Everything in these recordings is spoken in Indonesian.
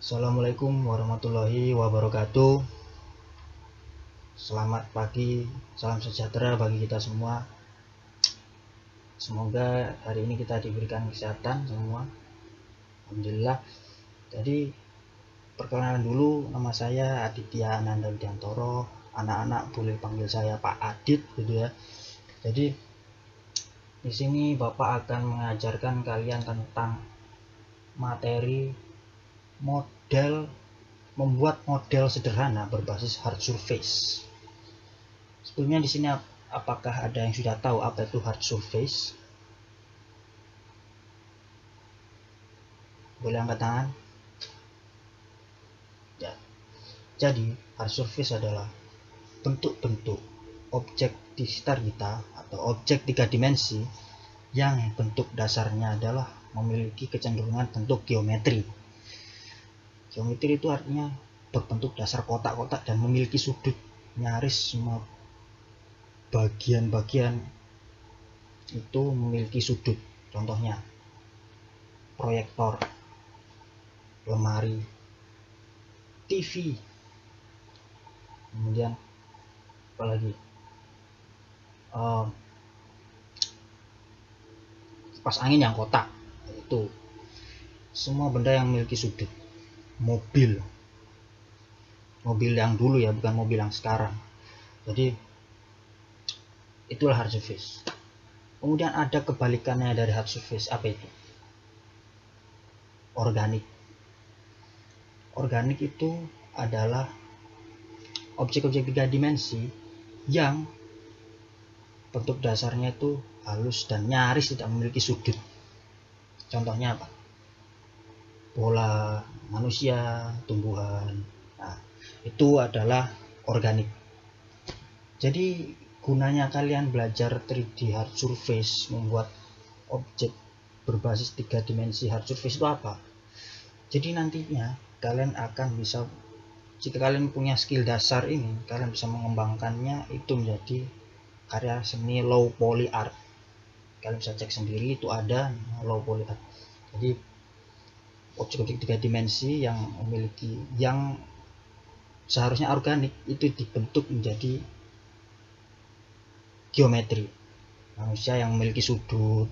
Assalamualaikum warahmatullahi wabarakatuh. Selamat pagi, salam sejahtera bagi kita semua. Semoga hari ini kita diberikan kesehatan semua. Alhamdulillah. Jadi perkenalan dulu, nama saya Aditya Ananda Widiantoro. Anak-anak boleh panggil saya Pak Adit gitu ya. Jadi di sini Bapak akan mengajarkan kalian tentang materi membuat model sederhana berbasis hard surface. Sebelumnya di sini apakah ada yang sudah tahu apa itu hard surface? Boleh angkat tangan? Ya. Jadi hard surface adalah bentuk-bentuk objek di sekitar kita atau objek 3 dimensi yang bentuk dasarnya adalah memiliki kecenderungan bentuk geometri. Geometri itu artinya berbentuk dasar kotak-kotak dan memiliki sudut. Nyaris semua bagian-bagian itu memiliki sudut. Contohnya proyektor, lemari, TV, kemudian apalagi kipas angin yang kotak. Itu semua benda yang memiliki sudut. Mobil yang dulu ya, bukan mobil yang sekarang. Jadi itulah hard surface. Kemudian ada kebalikannya dari hard surface. Apa itu? Organik. Organik itu adalah objek-objek 3 dimensi yang bentuk dasarnya itu halus dan nyaris tidak memiliki sudut. Contohnya apa? Bola, manusia, tumbuhan. Nah, itu adalah organik. Jadi gunanya kalian belajar 3D hard surface, membuat objek berbasis 3 dimensi hard surface itu apa? Jadi nantinya kalian akan bisa, jika kalian punya skill dasar ini, kalian bisa mengembangkannya itu menjadi karya seni low poly art. Kalian bisa cek sendiri, itu ada low poly art. Jadi objek-objek 3 dimensi yang seharusnya organik itu dibentuk menjadi geometri. Manusia yang memiliki sudut,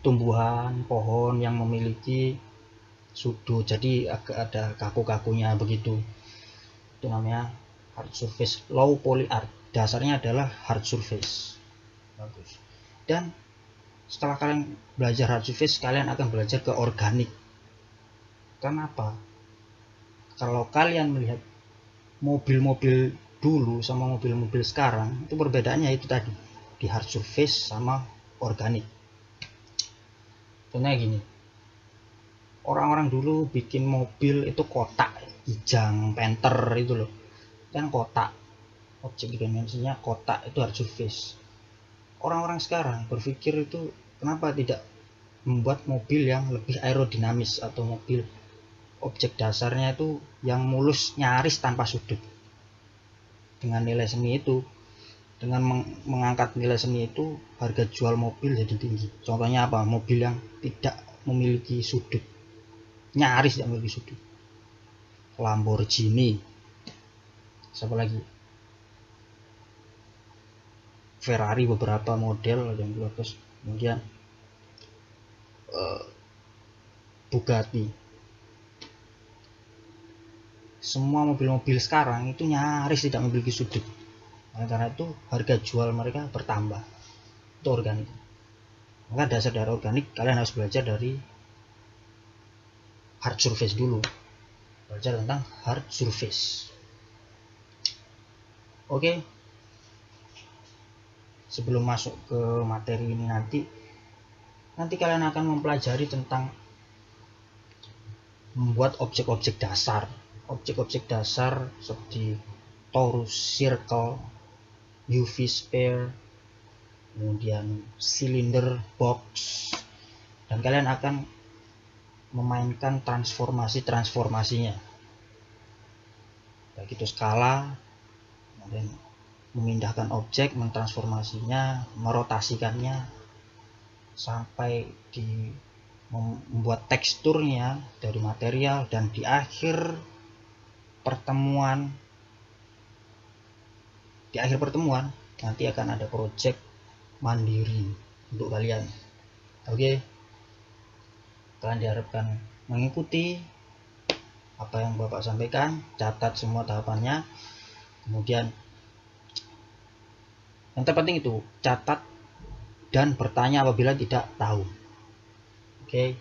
tumbuhan, pohon yang memiliki sudut, jadi agak ada kaku-kakunya begitu. Itu namanya hard surface low poly art. Dasarnya adalah hard surface. Bagus. Dan setelah kalian belajar hard surface, kalian akan belajar ke organik. Kenapa? Kalau kalian melihat mobil-mobil dulu sama mobil-mobil sekarang, itu perbedaannya itu tadi, di hard surface sama organik. Contohnya gini, orang-orang dulu bikin mobil itu kotak, Kijang, Panther itu loh, kan kotak, objek dimensinya kotak, itu hard surface. Orang-orang sekarang berpikir itu kenapa tidak membuat mobil yang lebih aerodinamis atau mobil objek dasarnya itu yang mulus, nyaris tanpa sudut. Dengan nilai seni itu, dengan mengangkat nilai seni itu, harga jual mobil jadi tinggi. Contohnya apa? Mobil yang tidak memiliki sudut, nyaris tidak memiliki sudut. Lamborghini, siapa lagi? Ferrari beberapa model yang bagus. Kemudian Bugatti. Semua mobil-mobil sekarang itu nyaris tidak memiliki sudut. Karena itu harga jual mereka bertambah. Itu organik. Maka dasar dari organik, kalian harus belajar dari hard surface dulu. Belajar tentang hard surface. Oke. Sebelum masuk ke materi ini nanti kalian akan mempelajari tentang membuat objek-objek dasar. Objek-objek dasar seperti torus, circle, UV sphere, kemudian silinder, box, dan kalian akan memainkan transformasinya, baik itu skala, kemudian memindahkan objek, mentransformasinya, merotasikannya sampai di membuat teksturnya dari material, dan di akhir pertemuan nanti akan ada project mandiri untuk kalian. Oke, kalian diharapkan mengikuti apa yang Bapak sampaikan, catat semua tahapannya, kemudian yang terpenting itu catat dan bertanya apabila tidak tahu. Oke,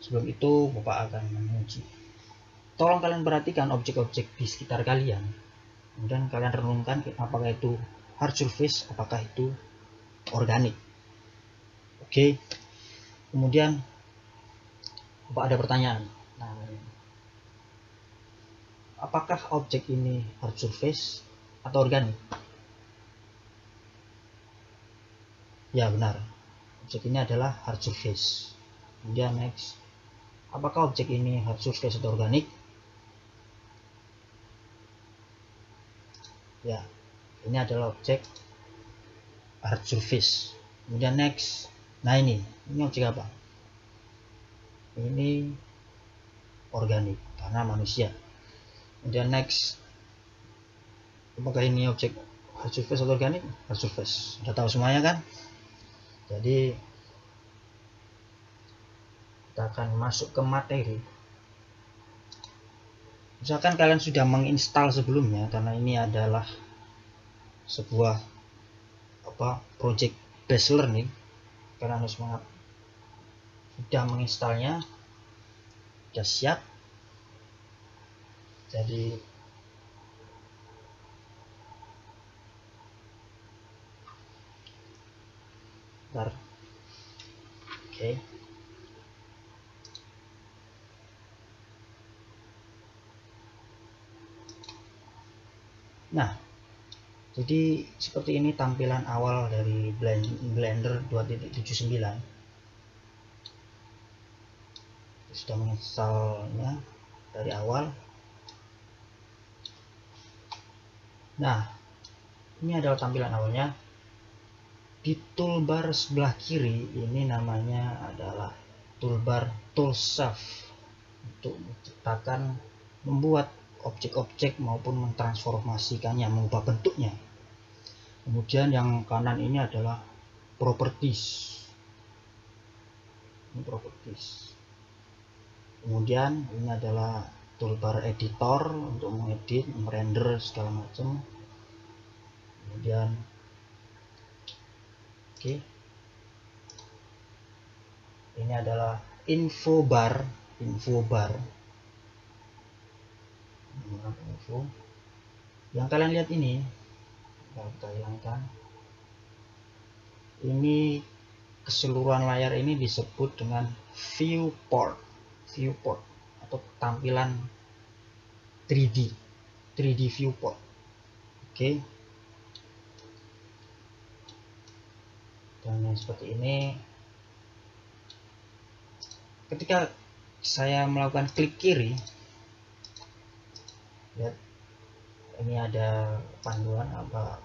sebelum itu Bapak akan menguji. Tolong kalian perhatikan objek-objek di sekitar kalian, kemudian kalian renungkan apakah itu hard surface, apakah itu organik. Oke, kemudian Bapak ada pertanyaan. Nah, apakah objek ini hard surface atau organik? Ya, benar. Objek ini adalah hard surface. Kemudian next, apakah objek ini hard surface atau organik? Ya, ini adalah objek hard surface. Kemudian next, nah ini objek apa? Ini organik karena manusia. Kemudian next, apakah ini objek hard surface atau organik? Hard surface. Sudah tahu semuanya kan? Jadi kita akan masuk ke materi. Misalkan kalian sudah menginstal sebelumnya, karena ini adalah sebuah project based learning, kalian harus sudah menginstalnya, sudah siap. Jadi oke. Nah, jadi seperti ini tampilan awal dari Blender 2.79. Sudah menginstalnya dari awal. Nah, ini adalah tampilan awalnya. Di toolbar sebelah kiri ini namanya adalah toolbar Toolshaft untuk menciptakan, membuat objek-objek maupun mentransformasikannya, mengubah bentuknya. Kemudian yang kanan ini adalah properties. Ini properties. Kemudian ini adalah toolbar editor untuk mengedit, merender segala macam. Kemudian oke. Ini adalah info bar. Info. Yang kalian lihat ini, kita hilangkan. Ini keseluruhan layar ini disebut dengan viewport atau tampilan 3D viewport. Oke. Dan seperti ini. Ketika saya melakukan klik kiri, lihat ini ada panduan apa.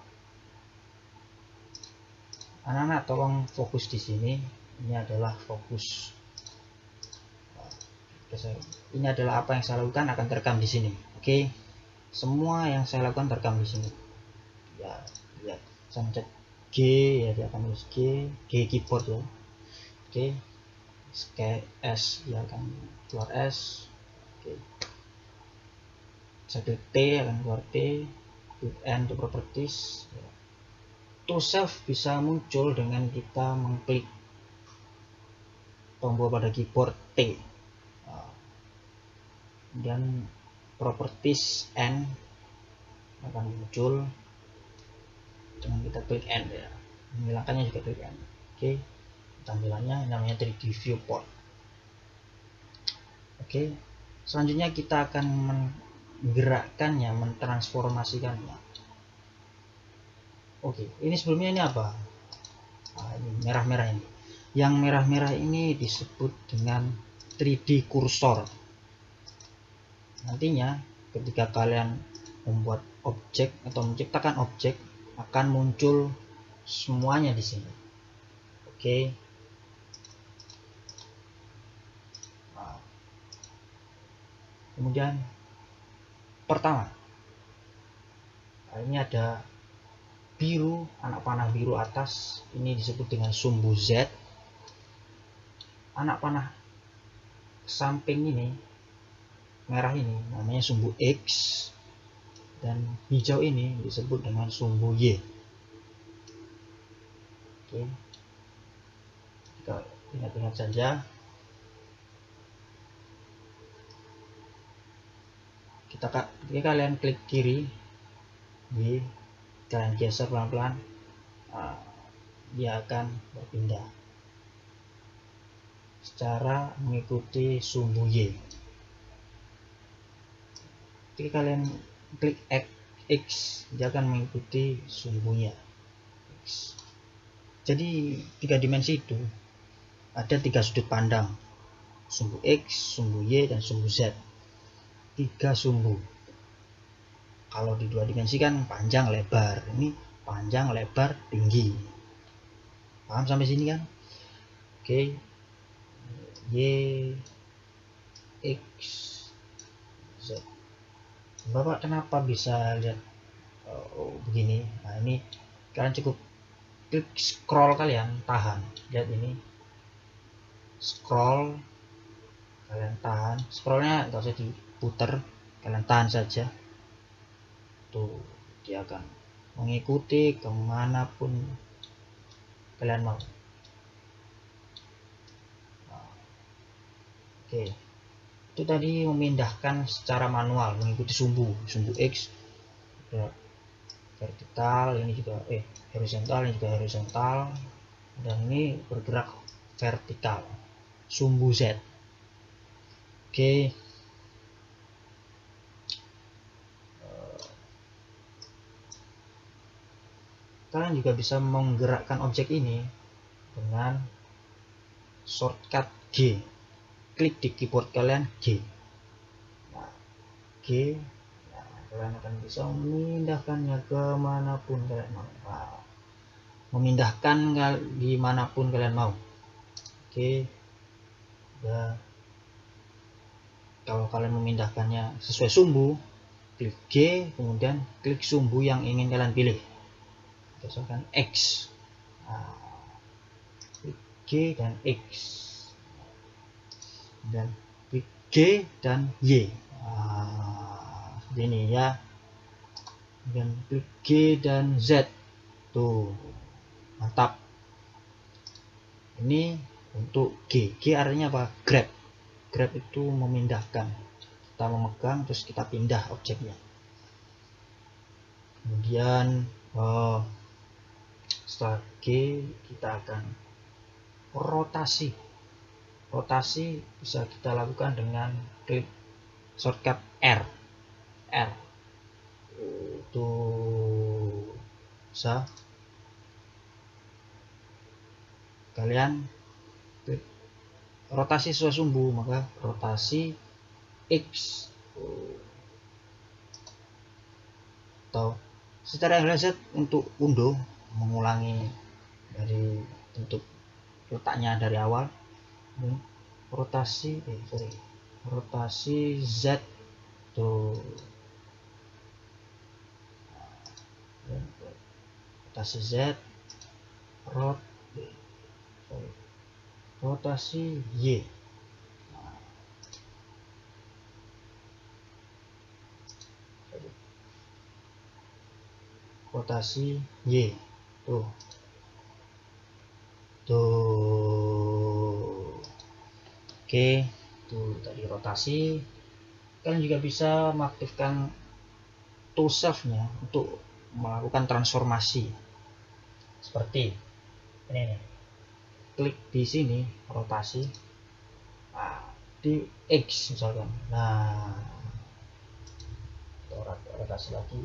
Anak-anak tolong fokus di sini. Ini adalah fokus. Ini adalah apa yang saya lakukan akan terekam di sini. Oke. Semua yang saya lakukan terekam di sini. Ya, lihat. Saya mencet G, ya dia akan tulis G keyboard ya. Oke. S, ya akan keluar S. Oke. Saya klik T, akan keluar T. Klik N untuk properties. Toolshaft bisa muncul dengan kita mengklik tombol pada keyboard T. Dan properties N akan muncul dengan kita klik N ya. Menghilangkannya juga klik N. Oke. Tampilannya namanya 3D viewport. Oke. Selanjutnya kita akan menggerakkannya, mentransformasikannya. Oke, ini sebelumnya ini apa? Nah, ini merah-merah ini. Yang merah-merah ini disebut dengan 3D cursor. Nantinya ketika kalian membuat objek atau menciptakan objek, akan muncul semuanya di sini. Oke. Kemudian pertama, ini ada biru, anak panah biru atas, ini disebut dengan sumbu Z. Anak panah samping ini, merah ini namanya sumbu X, dan hijau ini disebut dengan sumbu Y. Oke, kita ingat-ingat saja. Ketika kalian klik kiri, kalian geser pelan-pelan, dia akan berpindah secara mengikuti sumbu Y. Ketika kalian klik X, dia akan mengikuti sumbunya X. Jadi 3 dimensi itu ada 3 sudut pandang, sumbu X, sumbu Y, dan sumbu Z. 3 sumbu. Kalau di 2 dimensi kan panjang lebar, ini panjang lebar tinggi. Paham sampai sini kan? Oke. Y, X, Z. Bapak kenapa bisa lihat begini? Nah, ini kalian cukup klik scroll, kalian tahan, lihat ini scroll, kalian tahan, scrollnya nggak usah diputer, kalian tahan saja, tuh dia akan mengikuti kemanapun kalian mau. Oke, itu tadi memindahkan secara manual mengikuti sumbu X vertikal, ini juga horizontal, ini juga horizontal, dan ini bergerak vertikal, sumbu Z. Oke, kalian juga bisa menggerakkan objek ini dengan shortcut G. Klik di keyboard kalian G. Nah, G, nah, kalian akan bisa memindahkannya kemanapun kalian mau. Nah, memindahkan dimanapun kalian mau. Oke, ya. Kalau kalian memindahkannya sesuai sumbu, klik G, kemudian klik sumbu yang ingin kalian pilih. Misalkan X. Nah, klik G dan X. Dan klik G dan Y. Nah, ini ya. Dan klik G dan Z. Tuh, mantap. Ini untuk G. G artinya apa? Grab. Grab itu memindahkan. Kita memegang terus kita pindah objeknya. Kemudian setelah G kita akan rotasi. Rotasi bisa kita lakukan dengan klik shortcut R. Itu bisa kalian klik rotasi sesuai sumbu, maka rotasi X, atau secara Z untuk undo, mengulangi dari bentuk letaknya dari awal. Rotasi Z tuh, rotasi Z, rotasi Y. Rotasi Y tuh oke, tuh tadi rotasi. Kalian juga bisa mengaktifkan tool self-nya untuk melakukan transformasi seperti ini nih. Klik di sini rotasi, nah, di X misalkan, nah rotasi lagi,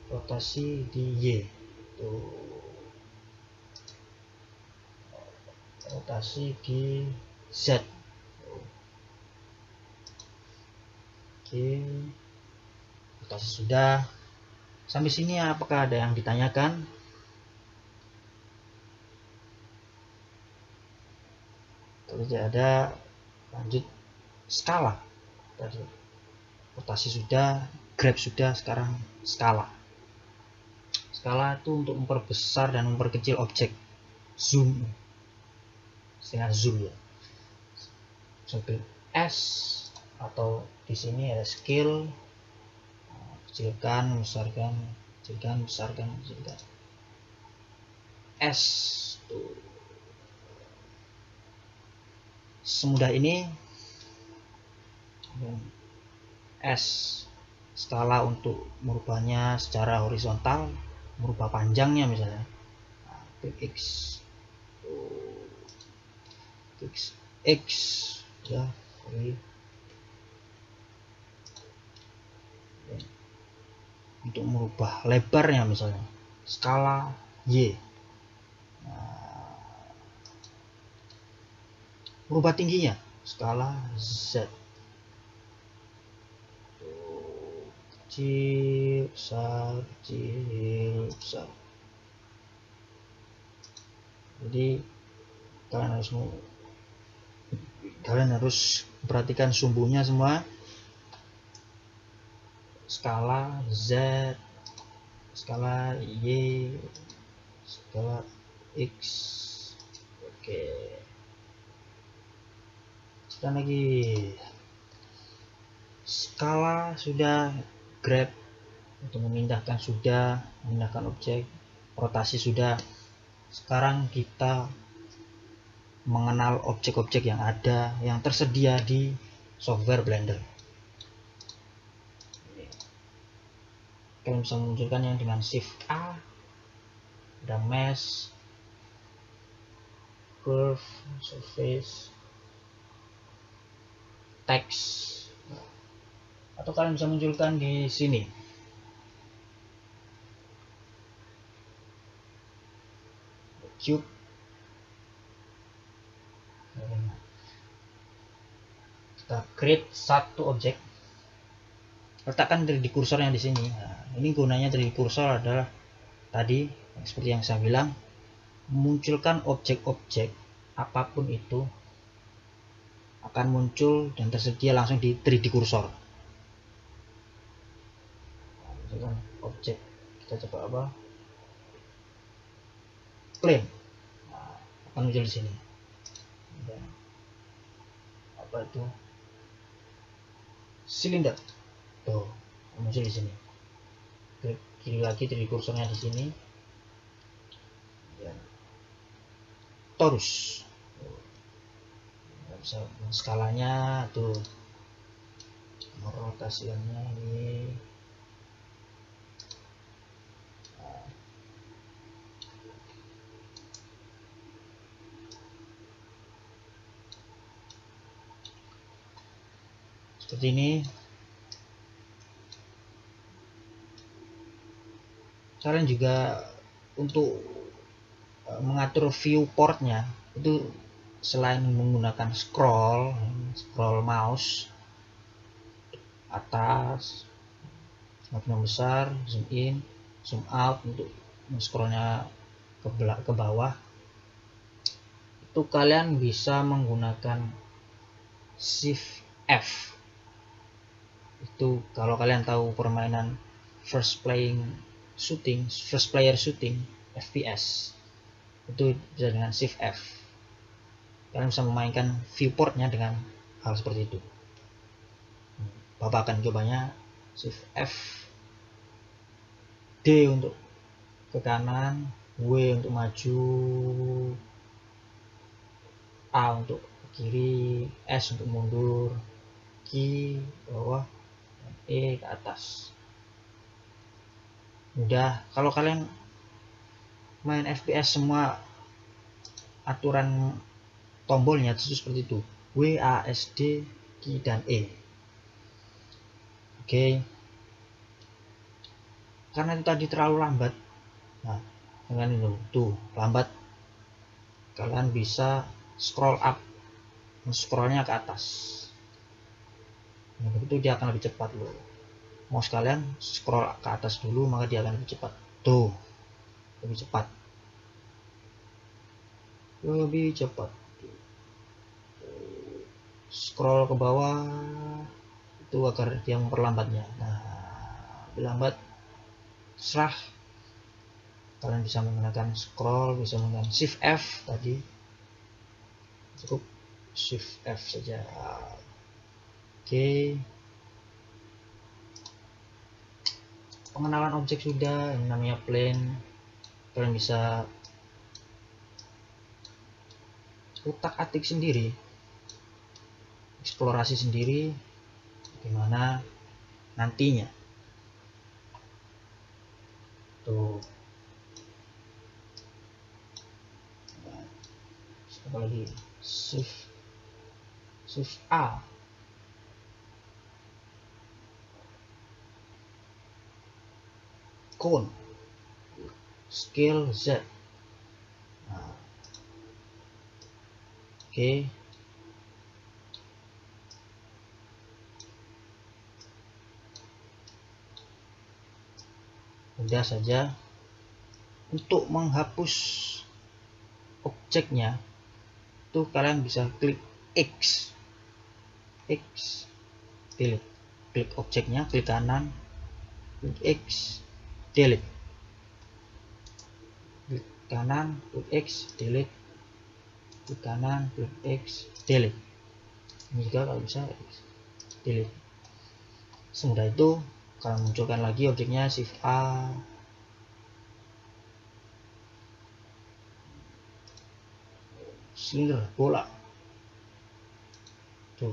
rotasi di Y tuh, rotasi di Z. Oke, rotasi sudah. Sampai sini apakah ada yang ditanyakan? Kalau tidak ada, lanjut skala tadi. rotasi sudah, grab sudah, sekarang skala. Skala itu untuk memperbesar dan memperkecil objek. Zoom, dengan zoom ya. Sampai S atau di sini ada scale, kecilkan, besarkan, kecilkan, besarkan, kecilkan. S tuh. Semudah ini. S skala untuk merubahnya secara horizontal, merubah panjangnya misalnya. Nah, klik X, klik X ya, untuk merubah lebarnya misalnya skala Y. Nah, merubah tingginya skala Z. Kecil, besar, kecil, besar. Jadi kalian harus perhatikan sumbunya semua. Skala Z, skala Y, skala X. Oke. Sekarang lagi skala sudah, grab untuk memindahkan sudah, memindahkan objek, rotasi sudah. Sekarang kita mengenal objek-objek yang ada, yang tersedia di software Blender. Kalian bisa memunculkannya dengan Shift A. Ada mesh, curve, surface, text, atau kalian bisa munculkan di sini. Cube. Kita create satu objek, letakkan 3D kursornya di sini. Nah, ini gunanya 3D kursor adalah tadi seperti yang saya bilang, memunculkan objek-objek apapun itu akan muncul dan tersedia langsung di 3D kursor. Nah, misalkan objek, kita coba apa, plane, nah, akan muncul di sini. Dan apa itu, silinder, tuh muncul di sini. Klik kiri lagi 3D kursornya di sini. Dan torus, bisa skalanya tuh, rotasinya ini. Seperti ini. Kalian juga untuk mengatur viewportnya itu selain menggunakan scroll mouse atas, semakin besar, zoom in, zoom out untuk scrollnya ke bawah, itu kalian bisa menggunakan Shift F. Itu kalau kalian tahu permainan first player shooting FPS, itu bisa dengan Shift F. Kalian bisa memainkan viewportnya dengan hal seperti itu. Bapak akan cobanya. Shift F, D untuk ke kanan, W untuk maju, A untuk ke kiri, S untuk mundur, Q bawah, dan E ke atas. Mudah. Kalau kalian main FPS semua aturan tombolnya itu seperti itu, W, A, S, D, Q, dan E. Oke. Karena itu tadi terlalu lambat, nah dengan itu tuh lambat, kalian bisa scroll up, scrollnya ke atas. Nah, begitu dia akan lebih cepat loh. Mouse kalian scroll ke atas dulu, maka dia akan lebih cepat. Tuh, lebih cepat, lebih cepat. Scroll ke bawah itu itu agar dia memperlambatnya. Nah, lambat serah, kalian bisa menggunakan scroll, bisa menggunakan shift F tadi, cukup shift F saja. Oke, pengenalan objek sudah, yang namanya plane kalian bisa utak atik sendiri, eksplorasi sendiri gimana nantinya. Tuh, apa lagi, shift A, cone, scale Z. Nah, oke. Mudah saja. Untuk menghapus objeknya tuh kalian bisa klik X, delete, klik objeknya, klik kanan, klik X, delete, klik kanan, klik X, delete, klik kanan, klik X, delete. Ini juga kalau bisa X, delete. Semudah itu kalian munculkan lagi objeknya, shift A, silinder bola. Tuh,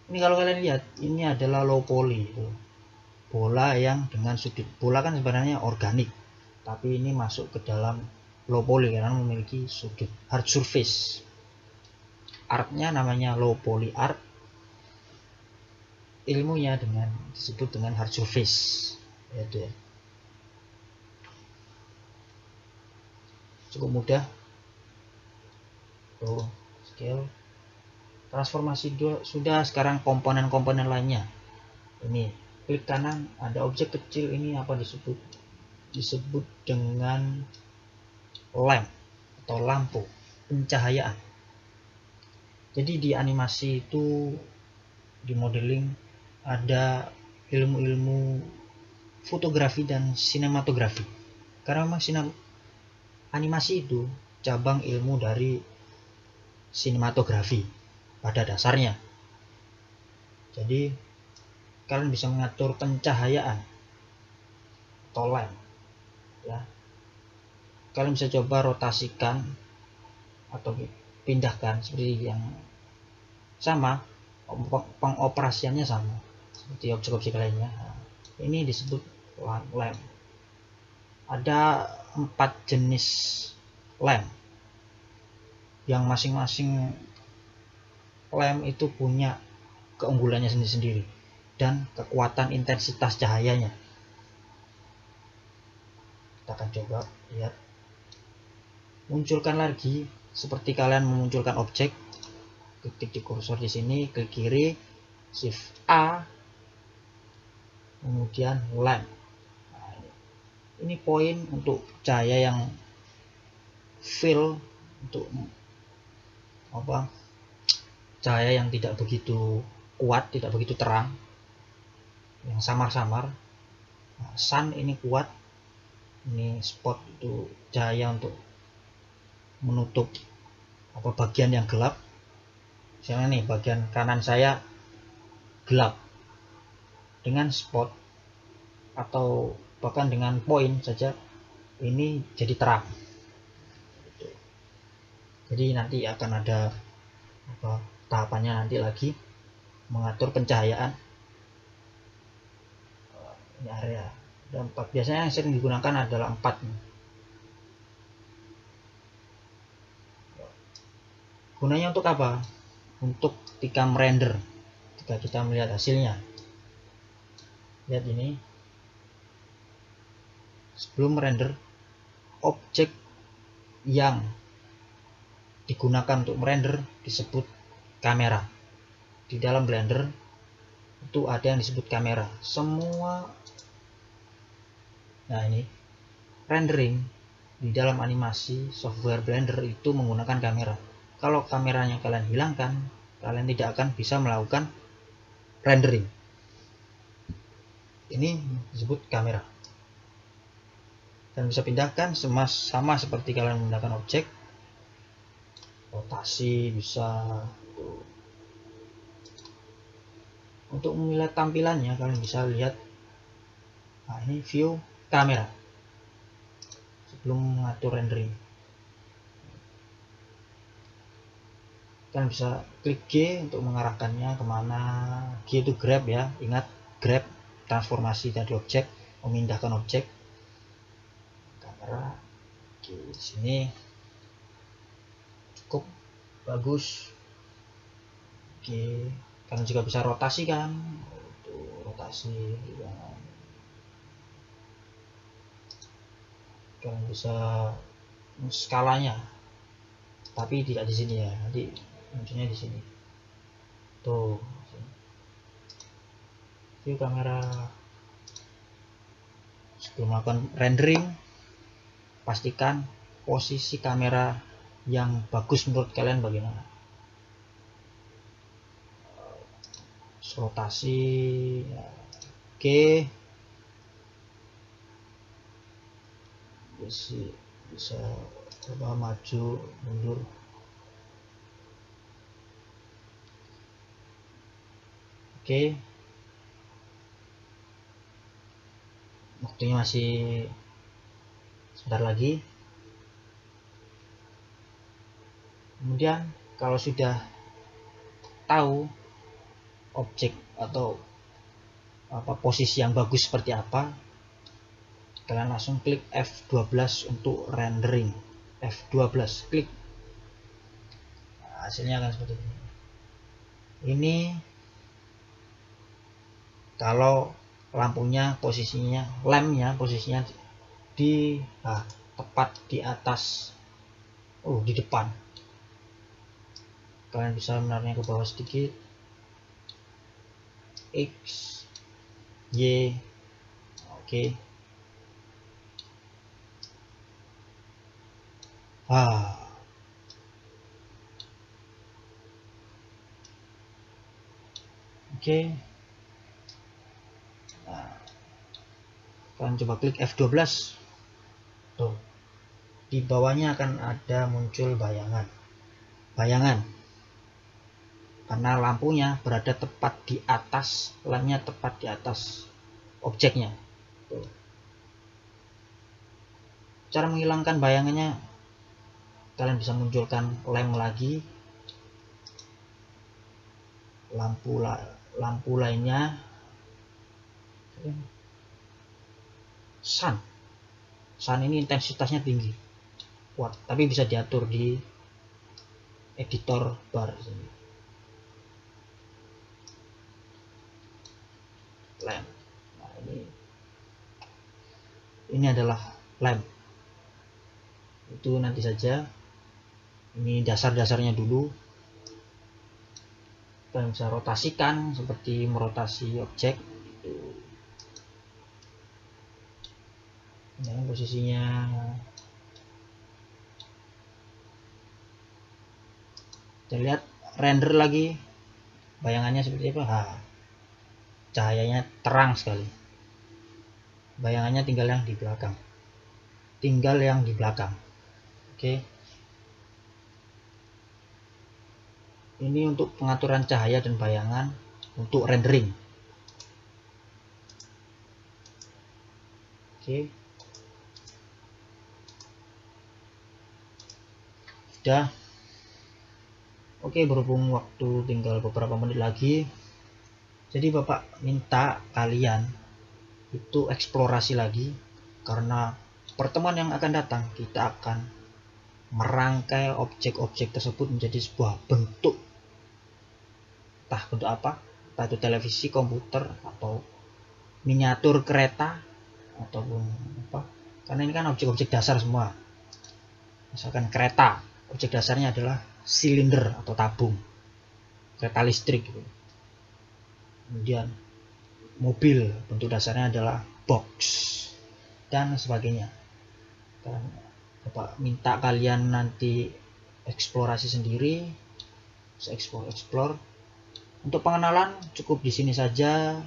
ini kalau kalian lihat ini adalah low poly, bola yang dengan sudut, bola kan sebenarnya organik tapi ini masuk ke dalam low poly karena memiliki sudut hard surface. Artnya namanya low poly art, ilmunya dengan disebut dengan hard surface, yaitu ya. Cukup mudah. Tuh, scale, transformasi sudah. Sekarang komponen-komponen lainnya, ini klik kanan ada objek kecil, ini apa disebut dengan lamp atau lampu pencahayaan. Jadi di animasi itu, di modeling ada ilmu-ilmu fotografi dan sinematografi, karena memang animasi itu cabang ilmu dari sinematografi pada dasarnya. Jadi kalian bisa mengatur pencahayaan atau lamp ya. Kalian bisa coba rotasikan atau pindahkan seperti yang sama, pengoperasiannya sama seperti objek-objek lainnya. Ini disebut lamp. Ada 4 jenis lamp yang masing-masing lamp itu punya keunggulannya sendiri-sendiri dan kekuatan intensitas cahayanya. Kita akan coba lihat. Munculkan lagi seperti kalian memunculkan objek, klik di kursor di sini, klik kiri, shift A, kemudian lamp. Nah, ini poin untuk cahaya yang fill, untuk apa, cahaya yang tidak begitu kuat, tidak begitu terang, yang samar-samar. Nah, sun ini kuat, ini spot itu cahaya untuk menutup apa bagian yang gelap. Misalnya nih bagian kanan saya gelap, dengan spot atau bahkan dengan poin saja ini jadi terang. Jadi nanti akan ada apa, tahapannya nanti lagi mengatur pencahayaan. Ini area ada 4, biasanya yang sering digunakan adalah 4. Gunanya untuk apa? Untuk ketika merender, ketika kita melihat hasilnya. Lihat ini, sebelum merender, objek yang digunakan untuk merender disebut kamera. Di dalam Blender itu ada yang disebut kamera. Semua, nah ini rendering di dalam animasi software Blender itu menggunakan kamera. Kalau kameranya kalian hilangkan, kalian tidak akan bisa melakukan rendering. Ini disebut kamera. Dan bisa pindahkan sama seperti kalian memindahkan objek, rotasi bisa. Untuk melihat tampilannya kalian bisa lihat, nah ini view kamera sebelum mengatur rendering. Kalian bisa klik G untuk mengarahkannya kemana. G itu grab ya, ingat grab, transformasi dari objek, memindahkan objek. Kamera di sini cukup bagus. Oke, kalian juga bisa rotasi kan, untuk rotasi juga. Kalian bisa skalanya, tapi tidak di sini ya, nanti munculnya di sini. Tuh, view kamera. Sebelum melakukan rendering, pastikan posisi kamera yang bagus menurut kalian bagaimana. Rotasi ya. Oke, bisa maju mundur. Oke, waktunya masih sebentar lagi. Kemudian kalau sudah tahu objek atau posisi yang bagus seperti apa, kalian langsung klik F12 untuk rendering. F12 klik, nah, hasilnya akan seperti ini. Ini kalau lampunya posisinya, lampnya posisinya di tepat di atas, di depan. Kalian bisa menariknya ke bawah sedikit, X, Y, oke. Oke. Nah, kalian coba klik F12. Tuh, di bawahnya akan ada muncul bayangan karena lampunya berada tepat di atas, lampnya tepat di atas objeknya. Tuh. Cara menghilangkan bayangannya, kalian bisa munculkan lamp lagi, lampu lainnya, sun ini intensitasnya tinggi, kuat, tapi bisa diatur di editor bar sini. Lamp. Nah, ini adalah lamp. Itu nanti saja. Ini dasar-dasarnya dulu. Kalian bisa rotasikan seperti merotasi objek. Nah, posisinya kita lihat render lagi bayangannya seperti apa. Cahayanya terang sekali, bayangannya tinggal yang di belakang. Oke, ini untuk pengaturan cahaya dan bayangan untuk rendering. Oke, sudah. Oke, berhubung waktu tinggal beberapa menit lagi, jadi Bapak minta kalian itu eksplorasi lagi, karena pertemuan yang akan datang kita akan merangkai objek-objek tersebut menjadi sebuah bentuk, entah bentuk apa, entah itu televisi, komputer, atau miniatur kereta, ataupun apa, karena ini kan objek-objek dasar semua. Misalkan kereta, objek dasarnya adalah silinder atau tabung, kereta listrik gitu. Kemudian mobil, bentuk dasarnya adalah box, dan sebagainya. Dan Bapak minta kalian nanti eksplorasi sendiri, explore. Untuk pengenalan cukup di sini saja.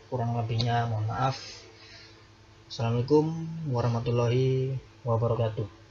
Kurang lebihnya mohon maaf. Assalamualaikum warahmatullahi wabarakatuh.